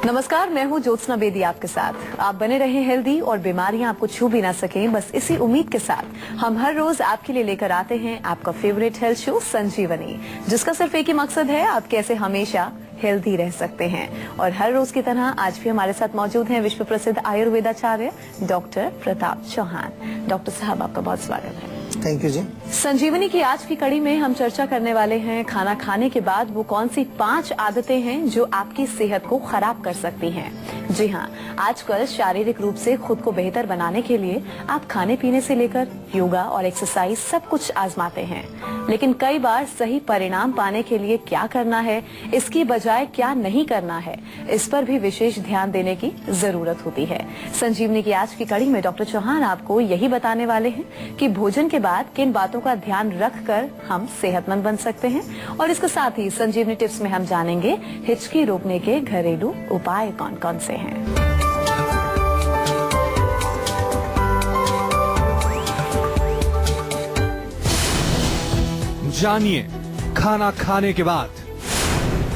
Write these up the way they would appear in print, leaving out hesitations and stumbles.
नमस्कार, मैं हूँ ज्योत्सना बेदी आपके साथ। आप बने रहें हेल्दी और बीमारियां आपको छू भी ना सकें, बस इसी उम्मीद के साथ हम हर रोज आपके लिए लेकर आते हैं आपका फेवरेट हेल्थ शो संजीवनी, जिसका सिर्फ एक ही मकसद है, आप कैसे हमेशा हेल्दी रह सकते हैं। और हर रोज की तरह आज भी हमारे साथ मौजूद हैं विश्व प्रसिद्ध आयुर्वेदाचार्य डॉक्टर प्रताप चौहान। डॉक्टर साहब, आपका बहुत स्वागत है। थैंक यू जी। संजीवनी की आज की कड़ी में हम चर्चा करने वाले हैं खाना खाने के बाद वो कौन सी 5 आदतें हैं जो आपकी सेहत को खराब कर सकती हैं। जी हाँ, आजकल शारीरिक रूप से खुद को बेहतर बनाने के लिए आप खाने पीने से लेकर योगा और एक्सरसाइज सब कुछ आजमाते हैं, लेकिन कई बार सही परिणाम पाने के लिए क्या करना है, इसकी बजाय क्या नहीं करना है, इस पर भी विशेष ध्यान देने की जरूरत होती है। संजीवनी की आज की कड़ी में डॉक्टर चौहान आपको यही बताने वाले हैं कि भोजन के बाद किन बातों का ध्यान रखकर हम सेहतमंद बन सकते हैं, और इसके साथ ही संजीवनी टिप्स में हम जानेंगे हिचकी रोकने के घरेलू उपाय कौन कौन से हैं। जानिए खाना खाने के बाद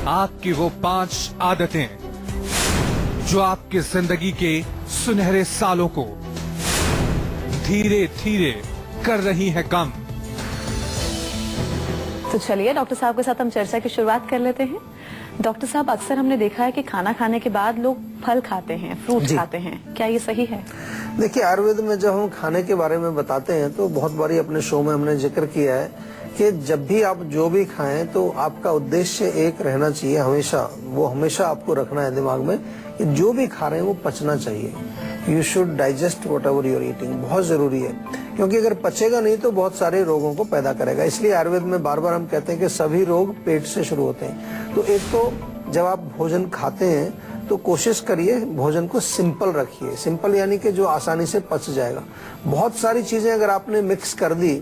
आपकी वो 5 आदतें जो आपकी जिंदगी के सुनहरे सालों को धीरे धीरे कर रही है कम। तो चलिए डॉक्टर साहब के साथ हम चर्चा की शुरुआत कर लेते हैं। डॉक्टर साहब, अक्सर हमने देखा है कि खाना खाने के बाद लोग फल खाते हैं, फ्रूट खाते हैं, क्या ये सही है? देखिए, आयुर्वेद में जब हम खाने के बारे में बताते हैं तो बहुत बारी अपने शो में हमने जिक्र किया है कि जब भी आप जो भी खाएं तो आपका उद्देश्य एक रहना चाहिए, हमेशा आपको रखना है दिमाग में कि जो भी खा रहे हैं वो पचना चाहिए। You should digest what ever you're eating, बहुत जरूरी है, क्योंकि अगर पचेगा नहीं तो बहुत सारे रोगों को पैदा करेगा। इसलिए आयुर्वेद में बार बार हम कहते हैं कि सभी रोग पेट से शुरू होते हैं। तो एक तो जब आप भोजन खाते हैं तो कोशिश करिए भोजन को सिंपल रखिए। सिंपल यानी कि जो आसानी से पच जाएगा। बहुत सारी चीजें अगर आपने मिक्स कर दी,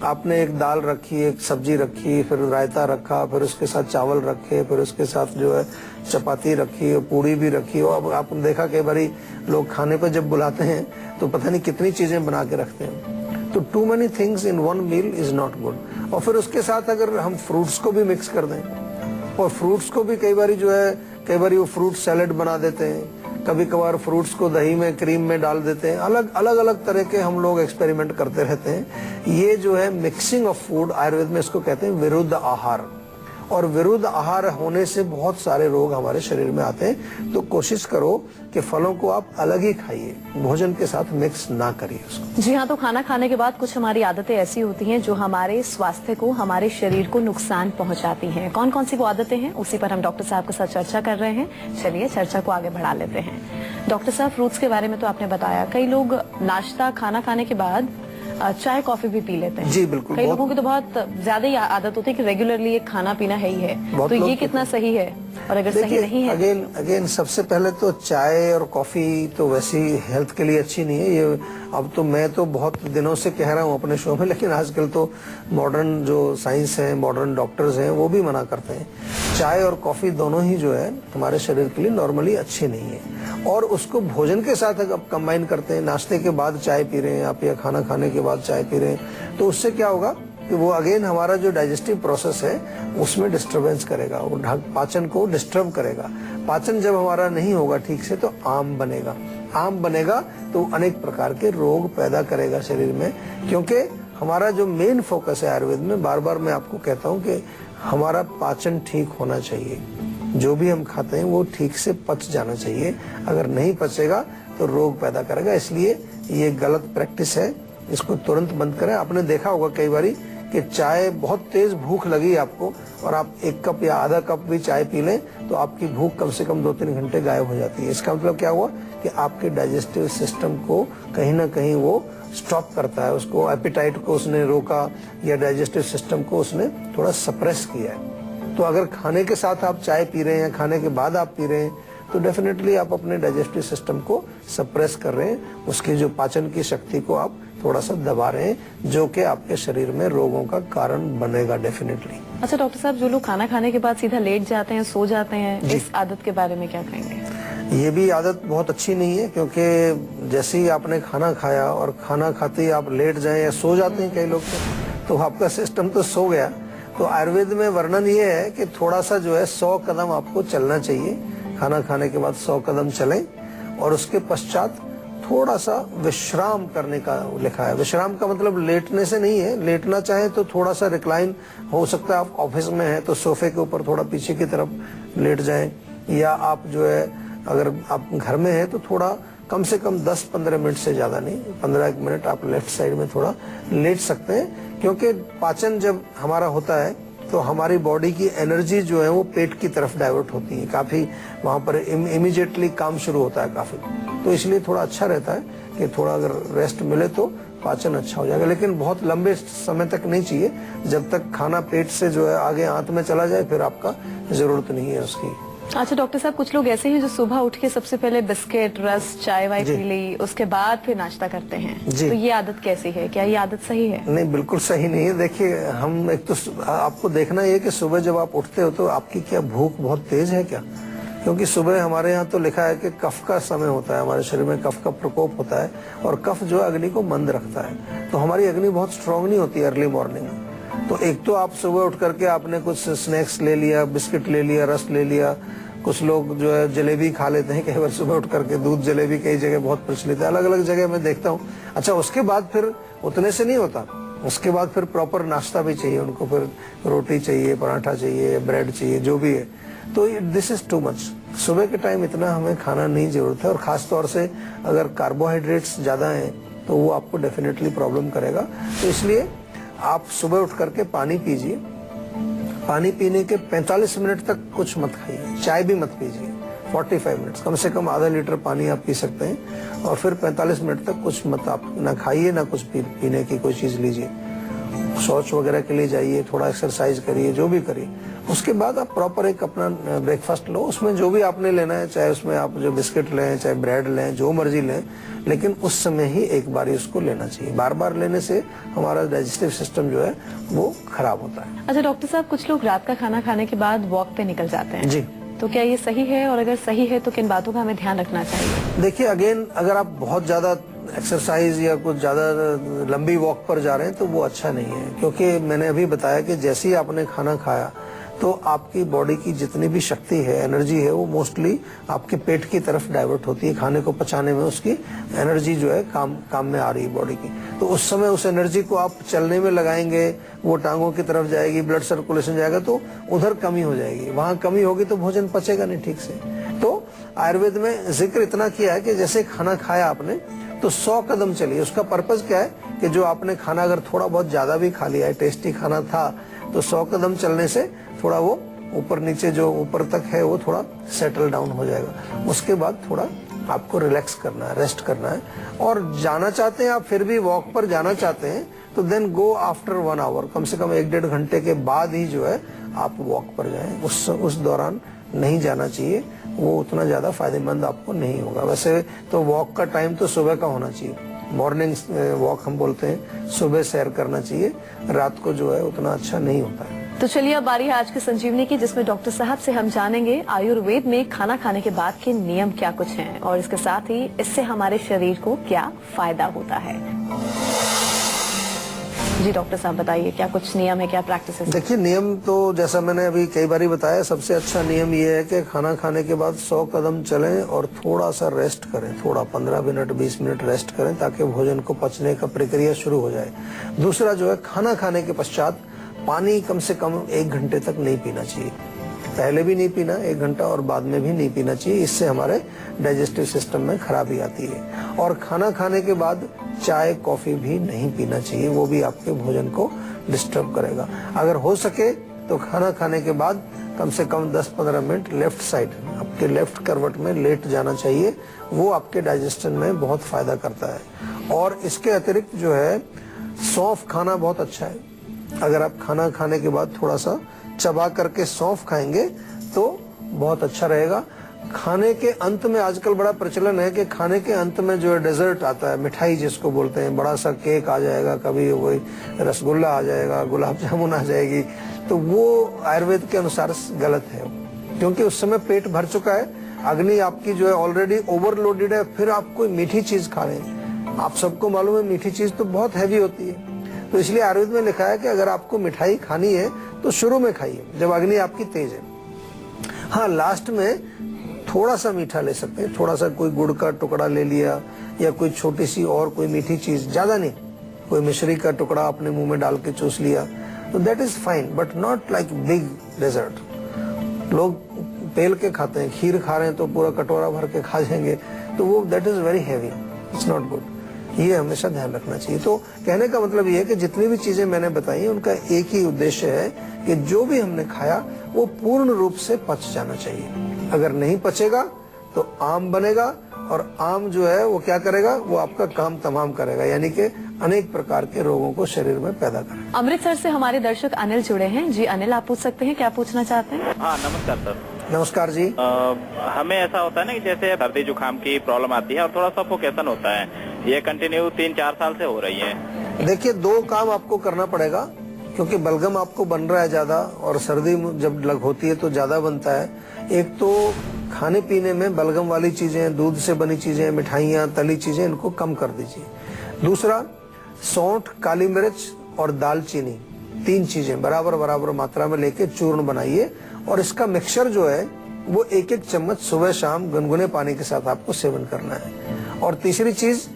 आपने एक दाल रखी, एक सब्जी रखी, फिर रायता रखा, फिर उसके साथ चावल रखे, फिर उसके साथ जो है चपाती रखी, पूरी भी रखी, और अब आपने देखा कई बारी लोग खाने पर जब बुलाते हैं तो पता नहीं कितनी चीजें बना के रखते हैं। तो too many things in one meal is not good. और फिर उसके साथ अगर हम फ्रूट्स को भी मिक्स कर दें, और फ्रूट्स को भी कई बारी वो फ्रूट सैलेड बना देते हैं, कभी कभार फ्रूट्स को दही में, क्रीम में डाल देते हैं, अलग तरह के हम लोग एक्सपेरिमेंट करते रहते हैं। ये जो है मिक्सिंग ऑफ फूड, आयुर्वेद में इसको कहते हैं विरुद्ध आहार, और विरुद्ध आहार होने से बहुत सारे रोग हमारे शरीर में आते हैं। तो कोशिश करो कि फलों को आप अलग ही खाइए, भोजन के साथ मिक्स ना करिए उसको। जी हाँ, तो खाना खाने के बाद कुछ हमारी आदतें ऐसी होती हैं जो हमारे स्वास्थ्य को, हमारे शरीर को नुकसान पहुंचाती हैं। कौन कौन सी वो आदतें हैं, उसी पर हम डॉक्टर साहब के साथ चर्चा कर रहे हैं। चलिए चर्चा को आगे बढ़ा लेते हैं। डॉक्टर साहब, फ्रूट्स के बारे में तो आपने बताया, कई लोग नाश्ता खाना खाने के बाद चाय कॉफी भी पी लेते हैं। जी बिल्कुल। कई लोगों की तो बहुत ज्यादा ही आदत होती है कि रेगुलरली एक खाना पीना है ही है। तो ये कितना सही है, और अगर सही नहीं है? अगेन सबसे पहले तो चाय और कॉफी तो वैसी हेल्थ के लिए अच्छी नहीं है। ये अब तो मैं तो बहुत दिनों से कह रहा हूँ अपने शो में, लेकिन आजकल तो मॉडर्न जो साइंस है, मॉडर्न डॉक्टर्स हैं, वो भी मना करते हैं। चाय और कॉफी दोनों ही जो है हमारे शरीर के लिए नॉर्मली अच्छी नहीं है। और उसको भोजन के साथ अगर कंबाइन करते हैं, नाश्ते के बाद चाय पी रहे हैं आप, या खाना खाने के बाद चाय पी रहे हैं, तो उससे क्या होगा कि वो अगेन हमारा जो डाइजेस्टिव प्रोसेस है उसमें डिस्टरबेंस करेगा, वो पाचन को डिस्टर्ब करेगा। पाचन जब हमारा नहीं होगा ठीक से तो आम बनेगा तो अनेक प्रकार के रोग पैदा करेगा शरीर में। क्योंकि हमारा जो मेन फोकस है आयुर्वेद में, बार बार मैं आपको कहता हूँ कि हमारा पाचन ठीक होना चाहिए। जो भी हम खाते हैं वो ठीक से पच जाना चाहिए। अगर नहीं पचेगा तो रोग पैदा करेगा। इसलिए ये गलत प्रैक्टिस है, इसको तुरंत बंद करें। आपने देखा होगा कई बारी कि चाय, बहुत तेज भूख लगी आपको और आप 1 कप या आधा कप भी चाय पी लें तो आपकी भूख कम से कम 2-3 घंटे गायब हो जाती है। इसका मतलब क्या हुआ कि आपके डाइजेस्टिव सिस्टम को कहीं ना कहीं वो स्टॉप करता है, उसको एपिटाइट को उसने रोका, या डाइजेस्टिव सिस्टम को उसने थोड़ा सप्रेस किया है। तो अगर खाने के साथ आप चाय पी रहे हैं या खाने के बाद आप पी रहे हैं तो डेफिनेटली आप अपने डाइजेस्टिव सिस्टम को सप्रेस कर रहे हैं, उसकी जो पाचन की शक्ति को आप थोड़ा सा दबा रहे हैं, जो कि आपके शरीर में रोगों का कारण बनेगा डेफिनेटली। अच्छा डॉक्टर साहब, जो लोग खाना खाने के बाद सीधा लेट जाते हैं, सो जाते हैं, इस आदत के बारे में क्या कहेंगे? ये भी आदत बहुत अच्छी नहीं है, क्योंकि जैसे ही आपने खाना खाया और खाना खाते ही आप लेट जाएं या सो जाते हैं कई लोग, तो आपका सिस्टम तो सो गया। तो आयुर्वेद में वर्णन ये है कि थोड़ा सा जो है 100 कदम आपको चलना चाहिए खाना खाने के बाद 100 कदम चलें और उसके पश्चात थोड़ा सा विश्राम करने का लिखा है। विश्राम का मतलब लेटने से नहीं है, लेटना चाहे तो थोड़ा सा रिक्लाइन हो सकता है। आप ऑफिस में हैं तो सोफे के ऊपर थोड़ा पीछे की तरफ लेट जाएं, या आप जो है अगर आप घर में हैं तो थोड़ा कम से कम 10-15 मिनट से ज्यादा नहीं, 15 मिनट आप लेफ्ट साइड में थोड़ा लेट सकते हैं, क्योंकि पाचन जब हमारा होता है तो हमारी बॉडी की एनर्जी जो है वो पेट की तरफ डाइवर्ट होती है, काफी वहां पर इमीडिएटली काम शुरू होता है काफी। तो इसलिए थोड़ा अच्छा रहता है कि थोड़ा अगर रेस्ट मिले तो पाचन अच्छा हो जाएगा, लेकिन बहुत लंबे समय तक नहीं चाहिए। जब तक खाना पेट से जो है आगे आंत में चला जाए फिर आपका जरूरत नहीं है उसकी। अच्छा डॉक्टर साहब, कुछ लोग ऐसे हैं जो सुबह उठ के सबसे पहले बिस्किट, रस, चाय वाय पी ली, उसके बाद फिर नाश्ता करते हैं, तो ये आदत कैसी है? क्या ये आदत सही है? नहीं, बिल्कुल सही नहीं है। देखिए, हम एक तो आपको देखना ये कि सुबह जब आप उठते हो तो आपकी क्या भूख बहुत तेज है क्या? क्योंकि सुबह हमारे यहाँ तो लिखा है कि कफ का समय होता है, हमारे शरीर में कफ का प्रकोप होता है और कफ जो है अग्नि को मंद रखता है, तो हमारी अग्नि बहुत स्ट्रांग नहीं होती अर्ली मॉर्निंग में। तो एक तो आप सुबह उठ करके आपने कुछ स्नैक्स ले लिया, बिस्किट ले लिया, रस ले लिया, कुछ लोग जो है जलेबी खा लेते हैं कई बार सुबह उठ करके, दूध जलेबी कई जगह बहुत प्रचलित है, अलग अलग जगह मैं देखता हूँ। अच्छा, उसके बाद फिर उतने से नहीं होता, उसके बाद फिर प्रॉपर नाश्ता भी चाहिए उनको, फिर रोटी चाहिए, पराठा चाहिए, ब्रेड चाहिए, जो भी है। तो दिस इज टू मच। सुबह के टाइम इतना हमें खाना नहीं जरूरत है, और खास तौर से अगर कार्बोहाइड्रेट्स ज्यादा हैं तो वो आपको डेफिनेटली प्रॉब्लम करेगा। तो इसलिए आप सुबह उठ करके पानी पीजिए, पानी पीने के 45 मिनट तक कुछ मत खाइए, चाय भी मत पीजिए। 45 मिनट, कम से कम आधा लीटर पानी आप पी सकते हैं, और फिर 45 मिनट तक कुछ मत आप ना खाइए ना कुछ पीने की कोई चीज लीजिए। शौच वगैरह के लिए जाइए, थोड़ा एक्सरसाइज करिए, जो भी करिए। उसके बाद आप प्रॉपर एक अपना ब्रेकफास्ट लो, उसमें जो भी आपने लेना है, चाहे उसमें आप जो बिस्किट लें, चाहे ब्रेड लें, जो मर्जी लें, लेकिन उस समय ही एक बार उसको लेना चाहिए। बार बार लेने से हमारा डाइजेस्टिव सिस्टम जो है वो खराब होता है। अच्छा डॉक्टर साहब, कुछ लोग रात का खाना खाने के बाद वॉक पे निकल जाते हैं जी, तो क्या ये सही है? और अगर सही है तो किन बातों का हमें ध्यान रखना चाहिए? देखिए, अगेन अगर आप बहुत ज्यादा एक्सरसाइज या कुछ ज्यादा लंबी वॉक पर जा रहे हैं तो वो अच्छा नहीं है, क्योंकि मैंने अभी बताया कि जैसे ही आपने खाना खाया तो आपकी बॉडी की जितनी भी शक्ति है, एनर्जी है, वो मोस्टली आपके पेट की तरफ डाइवर्ट होती है। खाने को पचाने में उसकी एनर्जी जो है काम में आ रही है बॉडी की। तो उस समय उस एनर्जी को आप चलने में लगाएंगे, वो टांगों की तरफ जाएगी, ब्लड सर्कुलेशन जाएगा, तो उधर कमी हो जाएगी। वहां कमी होगी तो भोजन पचेगा नहीं ठीक से। तो आयुर्वेद में जिक्र इतना किया है कि जैसे खाना खाया आपने तो 100 कदम चलिए। उसका पर्पज क्या है कि जो आपने खाना अगर थोड़ा बहुत ज्यादा भी खा लिया है, टेस्टी खाना था, तो 100 कदम चलने से थोड़ा वो ऊपर नीचे जो ऊपर तक है वो थोड़ा सेटल डाउन हो जाएगा। उसके बाद थोड़ा आपको रिलैक्स करना है, रेस्ट करना है। और जाना चाहते हैं आप, फिर भी वॉक पर जाना चाहते हैं, तो देन गो आफ्टर 1 आवर, कम से कम 1-1.5 घंटे के बाद ही जो है आप वॉक पर जाएं। उस दौरान नहीं जाना चाहिए, वो उतना ज्यादा फायदेमंद आपको नहीं होगा। वैसे तो वॉक का टाइम तो सुबह का होना चाहिए, मॉर्निंग वॉक हम बोलते हैं, सुबह सैर करना चाहिए, रात को जो है उतना अच्छा नहीं होता है। तो चलिए अब बारी है आज के संजीवनी की, जिसमें डॉक्टर साहब से हम जानेंगे आयुर्वेद में खाना खाने के बाद के नियम क्या कुछ हैं, और इसके साथ ही इससे हमारे शरीर को क्या फायदा होता है। जी डॉक्टर साहब बताइए, क्या कुछ नियम है, क्या प्रैक्टिस है? देखिए, नियम तो जैसा मैंने अभी कई बार बताया, सबसे अच्छा नियम ये है कि खाना खाने के बाद 100 कदम चलें और थोड़ा सा रेस्ट करें, थोड़ा 15 मिनट 20 मिनट रेस्ट करें, ताकि भोजन को पचने का प्रक्रिया शुरू हो जाए। दूसरा जो है, खाना खाने के पश्चात पानी कम से कम 1 घंटे तक नहीं पीना चाहिए। पहले भी नहीं पीना 1 घंटा, और बाद में भी नहीं पीना चाहिए। इससे हमारे डाइजेस्टिव सिस्टम में खराबी आती है। और खाना खाने के बाद चाय कॉफी भी नहीं पीना चाहिए, वो भी आपके भोजन को डिस्टर्ब करेगा। अगर हो सके तो खाना खाने के बाद कम से कम 10-15 मिनट लेफ्ट साइड, आपके लेफ्ट करवट में लेट जाना चाहिए, वो आपके डाइजेशन में बहुत फायदा करता है। और इसके अतिरिक्त जो है, सौंफ खाना बहुत अच्छा है। अगर आप खाना खाने के बाद थोड़ा सा चबा करके सौंफ खाएंगे तो बहुत अच्छा रहेगा। खाने के अंत में आजकल बड़ा प्रचलन है कि खाने के अंत में जो है डेजर्ट आता है, मिठाई जिसको बोलते हैं, बड़ा सा केक आ जाएगा, कभी वही रसगुल्ला आ जाएगा, गुलाब जामुन आ जाएगी। तो वो आयुर्वेद के अनुसार गलत है, क्योंकि उस समय पेट भर चुका है, अग्नि आपकी जो है ऑलरेडी ओवरलोडेड है, फिर आप कोई मीठी चीज खा रहे हैं। आप सबको मालूम है मीठी चीज तो बहुत हैवी होती है, तो इसलिए आयुर्वेद में लिखा है कि अगर आपको मिठाई खानी है तो शुरू में खाइए, जब अग्नि आपकी तेज है। हाँ, लास्ट में थोड़ा सा मीठा ले सकते हैं, थोड़ा सा कोई गुड़ का टुकड़ा ले लिया या कोई छोटी सी और कोई मीठी चीज, ज्यादा नहीं, कोई मिश्री का टुकड़ा अपने मुंह में डाल के चूस लिया, तो that is fine, but not like big dessert. लोग पेल के खाते हैं, खीर खा रहे हैं तो पूरा कटोरा भर के खा जाएंगे, तो वो that is very heavy, it's not good. ये हमेशा ध्यान रखना चाहिए। तो कहने का मतलब ये है कि जितनी भी चीजें मैंने बताई उनका एक ही उद्देश्य है कि जो भी हमने खाया वो पूर्ण रूप से पच जाना चाहिए। अगर नहीं पचेगा तो आम बनेगा, और आम जो है वो क्या करेगा, वो आपका काम तमाम करेगा, यानी कि अनेक प्रकार के रोगों को शरीर में पैदा करेगा। अमृतसर से हमारे दर्शक अनिल जुड़े हैं। जी अनिल, आप पूछ सकते हैं, क्या पूछना चाहते हैं? हाँ, नमस्कार सर। नमस्कार जी। हमें ऐसा होता है ना कि जैसे सर्दी जुकाम की प्रॉब्लम आती है और थोड़ा सफोकेशन होता है, ये कंटिन्यू 3-4 साल से हो रही है। देखिए, 2 काम आपको करना पड़ेगा, क्योंकि बलगम आपको बन रहा है ज्यादा, और सर्दी जब लग होती है तो ज्यादा बनता है। एक तो खाने पीने में बलगम वाली चीजें, दूध से बनी चीजें, मिठाइयाँ, तली चीजें, इनको कम कर दीजिए। दूसरा, सौंठ, काली मिर्च और दालचीनी, 3 चीजें बराबर बराबर मात्रा में लेके चूर्ण बनाइए, और इसका मिक्सचर जो है वो 1-1 चम्मच सुबह शाम गुनगुने पानी के साथ आपको सेवन करना है। और तीसरी चीज,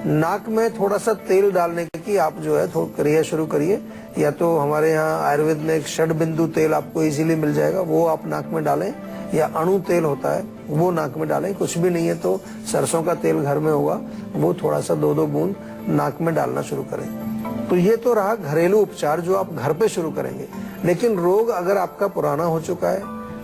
नाक में थोड़ा सा तेल डालने की आप जो है क्रिया शुरू करिए। या तो हमारे यहाँ आयुर्वेद में एक षड बिंदु तेल आपको इजीली मिल जाएगा, वो आप नाक में डालें, या अणु तेल होता है वो नाक में डालें। कुछ भी नहीं है तो सरसों का तेल घर में होगा, वो थोड़ा सा 2-2 बूंद नाक में डालना शुरू करें। तो ये तो रहा घरेलू उपचार जो आप घर पे शुरू करेंगे। लेकिन रोग अगर आपका पुराना हो चुका है,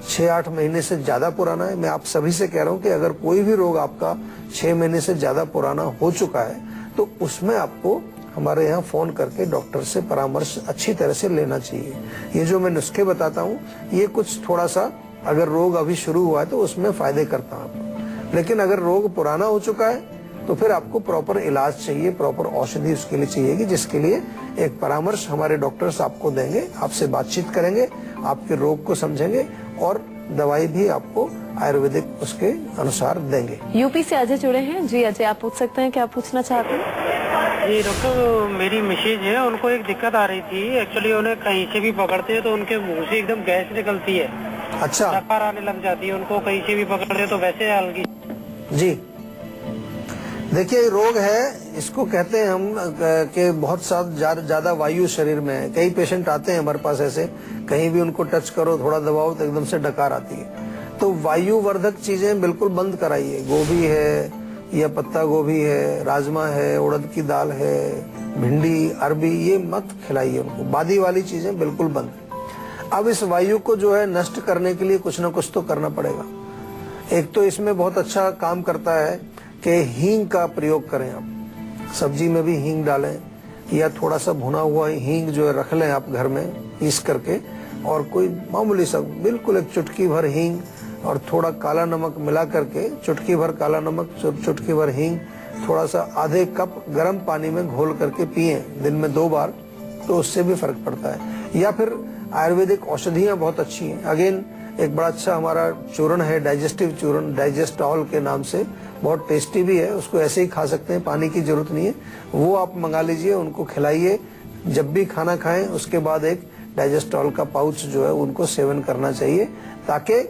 6-8 महीने से ज्यादा पुराना है, मैं आप सभी से कह रहा हूँ कि अगर कोई भी रोग आपका 6 महीने से ज्यादा पुराना हो चुका है तो उसमें आपको हमारे यहाँ फोन करके डॉक्टर से परामर्श अच्छी तरह से लेना चाहिए। ये जो मैं नुस्खे बताता हूँ ये कुछ थोड़ा सा, अगर रोग अभी शुरू हुआ है तो उसमें फायदे करता है आपको। लेकिन अगर रोग पुराना हो चुका है तो फिर आपको प्रॉपर इलाज चाहिए, प्रॉपर औषधि उसके लिए चाहिएगी, जिसके लिए एक परामर्श हमारे डॉक्टर्स आपको देंगे, आपसे बातचीत करेंगे, आपके रोग को समझेंगे और दवाई भी आपको आयुर्वेदिक उसके अनुसार देंगे। यूपी से अजय जुड़े हैं। जी अजय, आप पूछ सकते हैं, क्या पूछना चाहते हैं? जी डॉक्टर, मेरी मिसेज है, उनको एक दिक्कत आ रही थी। एक्चुअली उन्हें कहीं से भी पकड़ते हैं तो उनके मुंह से एकदम गैस निकलती है। अच्छा, चक्कर आने लग जाती है उनको, कहीं से भी पकड़ते तो वैसे हल्की। जी देखिए, रोग है, इसको कहते हैं हम कि बहुत ज्यादा वायु शरीर में है। कई पेशेंट आते हैं हमारे पास ऐसे, कहीं भी उनको टच करो, थोड़ा दबाओ तो एकदम से डकार आती है। तो वायुवर्धक चीजें बिल्कुल बंद कराइए। गोभी है या पत्ता गोभी है, राजमा है, उड़द की दाल है, भिंडी, अरबी, ये मत खिलाइए उनको। बादी वाली चीजें बिल्कुल बंद। अब इस वायु को जो है नष्ट करने के लिए कुछ न कुछ तो करना पड़ेगा। एक तो इसमें बहुत अच्छा काम करता है कि हींग का प्रयोग करें। आप सब्जी में भी हींग डालें, या थोड़ा सा भुना हुआ हींग जो है रख लें आप घर में पीस करके, और कोई मामूली सा बिल्कुल एक चुटकी भर हींग और थोड़ा काला नमक मिला करके, चुटकी भर काला नमक, चुटकी भर हींग, थोड़ा सा आधे कप गर्म पानी में घोल करके पिए दिन में 2 बार, तो उससे भी फर्क पड़ता है। या फिर आयुर्वेदिक औषधियां बहुत अच्छी हैं। अगेन एक बड़ा अच्छा हमारा चूर्ण है, डाइजेस्टिव चूर्ण, डाइजेस्टॉल के नाम से, बहुत टेस्टी भी है, उसको ऐसे ही खा सकते हैं, पानी की जरूरत नहीं है। वो आप मंगा लीजिए, उनको खिलाइए। जब भी खाना खाएं उसके बाद एक डाइजेस्टॉल का पाउच जो है उनको सेवन करना चाहिए, ताकि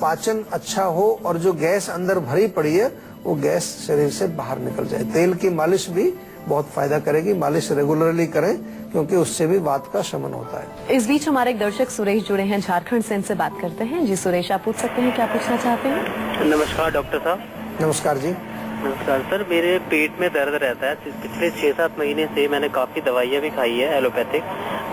पाचन अच्छा हो और जो गैस अंदर भरी पड़ी है वो गैस शरीर से बाहर निकल जाए। तेल की मालिश भी बहुत फायदा करेगी, मालिश रेगुलरली करें, क्योंकि उससे भी वात का शमन होता है। इस बीच हमारे एक दर्शक सुरेश जुड़े हैं झारखंड से, इनसे बात करते हैं। जी सुरेश, आप पूछ सकते हैं, क्या पूछना चाहते हैं? नमस्कार डॉक्टर साहब। नमस्कार जी। नमस्कार सर, मेरे पेट में दर्द रहता है। पिछले 6-7 महीने से मैंने काफी दवाइयाँ भी खाई है एलोपैथिक,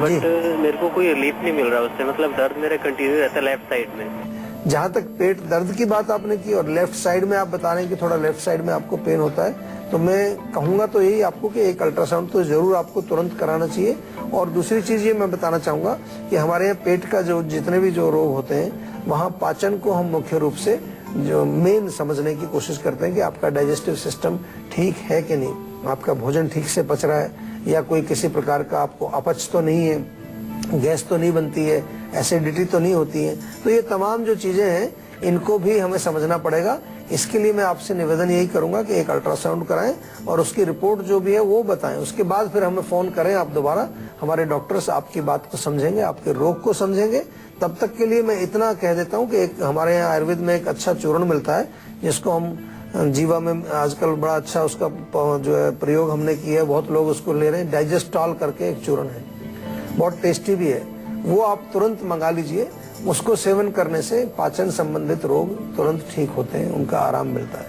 बट मेरे को कोई रिलीफ नहीं मिल रहा उससे। मतलब दर्द मेरे कंटिन्यू रहता है लेफ्ट साइड में। जहाँ तक पेट दर्द की बात आपने की और लेफ्ट साइड में आप बता रहे हैं कि थोड़ा लेफ्ट साइड में आपको पेन होता है, तो मैं कहूंगा तो यही आपको कि एक अल्ट्रासाउंड तो जरूर आपको तुरंत कराना चाहिए। और दूसरी चीज ये मैं बताना चाहूंगा कि हमारे यहाँ पेट का जो जितने भी जो रोग होते हैं, वहाँ पाचन को हम मुख्य रूप से जो मेन समझने की कोशिश करते हैं कि आपका डाइजेस्टिव सिस्टम ठीक है कि नहीं, आपका भोजन ठीक से पच रहा है, या कोई किसी प्रकार का आपको अपच तो नहीं है, गैस तो नहीं बनती है, एसिडिटी तो नहीं होती है। तो ये तमाम जो चीजें हैं इनको भी हमें समझना पड़ेगा। इसके लिए मैं आपसे निवेदन यही करूंगा कि एक अल्ट्रासाउंड कराएं और उसकी रिपोर्ट जो भी है वो बताएं। उसके बाद फिर हमें फोन करें आप दोबारा, हमारे डॉक्टर्स आपकी बात को समझेंगे, आपके रोग को समझेंगे। तब तक के लिए मैं इतना कह देता हूं कि एक हमारे यहाँ आयुर्वेद में एक अच्छा चूर्ण मिलता है जिसको हम जीवा में आजकल बड़ा अच्छा उसका जो है प्रयोग हमने किया है, बहुत लोग उसको ले रहे हैं। डाइजेस्टॉल करके एक चूर्ण है, बहुत टेस्टी भी है, वो आप तुरंत मंगा लीजिए। उसको सेवन करने से पाचन संबंधित रोग तुरंत ठीक होते हैं, उनका आराम मिलता है।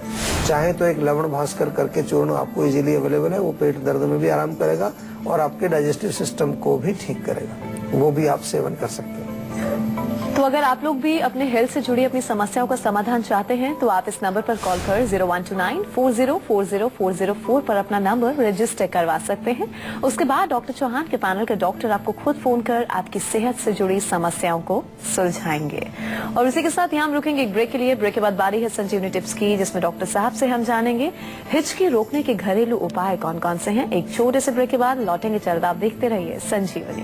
चाहे तो एक लवण भास्कर करके चूर्ण आपको इजीली अवेलेबल है, वो पेट दर्द में भी आराम करेगा और आपके डाइजेस्टिव सिस्टम को भी ठीक करेगा, वो भी आप सेवन कर सकते हैं। तो अगर आप लोग भी अपने हेल्थ से जुड़ी अपनी समस्याओं का समाधान चाहते हैं तो आप इस नंबर पर कॉल कर 0129404040 पर अपना नंबर रजिस्टर करवा सकते हैं। उसके बाद डॉक्टर चौहान के पैनल के डॉक्टर आपको खुद फोन कर आपकी सेहत से जुड़ी समस्याओं को सुलझाएंगे। और इसी के साथ यहाँ हम रुकेंगे एक ब्रेक के लिए। ब्रेक के बाद बारी है संजीवनी टिप्स की, जिसमें डॉक्टर साहब से हम जानेंगे हिचकी रोकने के घरेलू उपाय कौन कौन से हैं। एक छोटे से ब्रेक के बाद लौटेंगे जल्द। आप देखते रहिए संजीवनी।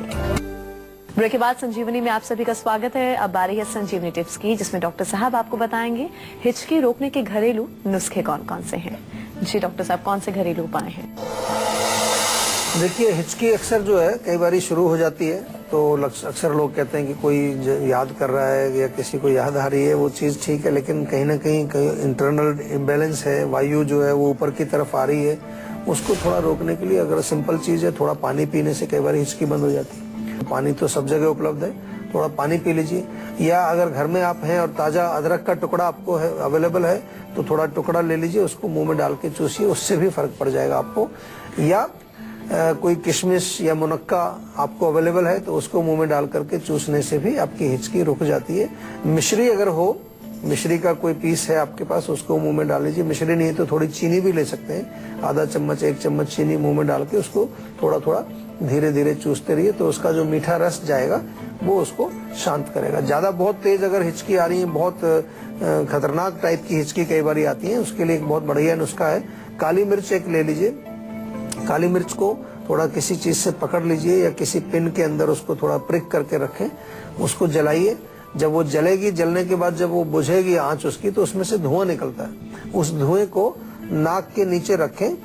ब्रेक के बाद संजीवनी में आप सभी का स्वागत है। अब बारी है संजीवनी टिप्स की, जिसमें डॉक्टर साहब आपको बताएंगे हिचकी रोकने के घरेलू नुस्खे कौन कौन से हैं। जी डॉक्टर साहब, कौन से घरेलू उपाय हैं? देखिए, हिचकी अक्सर जो है कई बार शुरू हो जाती है तो अक्सर लोग कहते हैं कि कोई याद कर रहा है या किसी को याद आ रही है, वो चीज ठीक है, लेकिन कहीं ना कहीं इंटरनल इम्बैलेंस है, वायु जो है वो ऊपर की तरफ आ रही है। उसको थोड़ा रोकने के लिए अगर सिंपल चीज है, थोड़ा पानी पीने से कई बार हिचकी बंद हो जाती है। पानी तो सब जगह उपलब्ध है, थोड़ा पानी पी लीजिए। या अगर घर में आप हैं और ताजा अदरक का टुकड़ा आपको अवेलेबल है तो थोड़ा टुकड़ा ले लीजिए, उसको मुंह में डाल के चूसिए, उससे भी फर्क पड़ जाएगा आपको। या कोई किशमिश या मुनक्का आपको अवेलेबल है तो उसको मुंह में डाल करके चूसने से भी आपकी हिचकी रुक जाती है। मिश्री अगर हो, मिश्री का कोई पीस है आपके पास, उसको मुंह में डाल लीजिए। मिश्री नहीं है तो थोड़ी चीनी भी ले सकते हैं, आधा चम्मच 1 चम्मच चीनी मुंह में डाल के उसको थोड़ा थोड़ा धीरे धीरे चूसते रहिए, तो उसका जो मीठा रस जाएगा वो उसको शांत करेगा। ज्यादा बहुत तेज अगर हिचकी आ रही है, बहुत खतरनाक टाइप की हिचकी कई बार आती है, उसके लिए एक बहुत बढ़िया नुस्खा है। काली मिर्च एक ले लीजिए, काली मिर्च को थोड़ा किसी चीज से पकड़ लीजिए या किसी पिन के अंदर उसको थोड़ा प्रिक करके रखें, उसको जलाइए। जब वो जलेगी, जलने के बाद जब वो बुझेगी आंच उसकी, तो उसमें से धुआं निकलता है। उस धुएं को नाक के नीचे रखें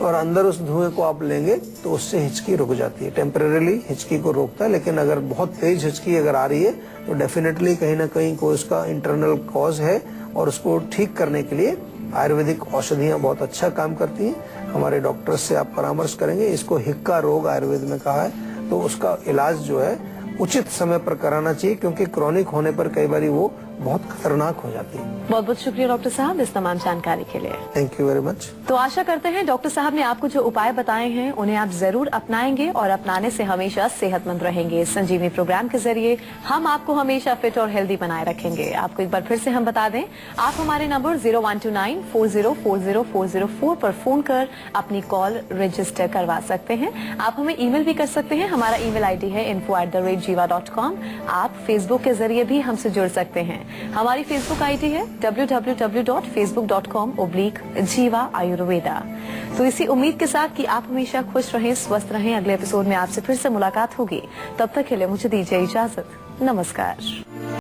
और अंदर उस धुएं को आप लेंगे तो उससे हिचकी रुक जाती है। टेम्परेरीली हिचकी को रोकता है, लेकिन अगर बहुत तेज हिचकी अगर आ रही है तो डेफिनेटली कहीं ना कहीं कोई उसका इंटरनल कॉज है और उसको ठीक करने के लिए आयुर्वेदिक औषधियां बहुत अच्छा काम करती हैं। हमारे डॉक्टर से आप परामर्श करेंगे। इसको हिक्का रोग आयुर्वेद में कहा है, तो उसका इलाज जो है उचित समय पर कराना चाहिए, क्योंकि क्रॉनिक होने पर कई बार वो बहुत खतरनाक हो जाती है। बहुत बहुत शुक्रिया डॉक्टर साहब इस तमाम जानकारी के लिए। Thank you very much. तो आशा करते हैं डॉक्टर साहब ने आपको जो उपाय बताए हैं उन्हें आप जरूर अपनाएंगे और अपनाने से हमेशा सेहतमंद रहेंगे। संजीवनी प्रोग्राम के जरिए हम आपको हमेशा फिट और हेल्दी बनाए रखेंगे। आपको एक बार फिर से हम बता दें, आप हमारे नंबर 0129404040 पर फोन कर अपनी कॉल रजिस्टर करवा सकते हैं। आप हमें ईमेल भी कर सकते हैं। हमारा ईमेल आईडी है info@jiva.com। आप फेसबुक के जरिए भी हमसे जुड़ सकते हैं। हमारी फेसबुक आईडी है www.facebook.com/jiva ayurveda। तो इसी उम्मीद के साथ कि आप हमेशा खुश रहें, स्वस्थ रहें, अगले एपिसोड में आपसे फिर से मुलाकात होगी। तब तक के लिए मुझे दीजिए इजाजत। नमस्कार।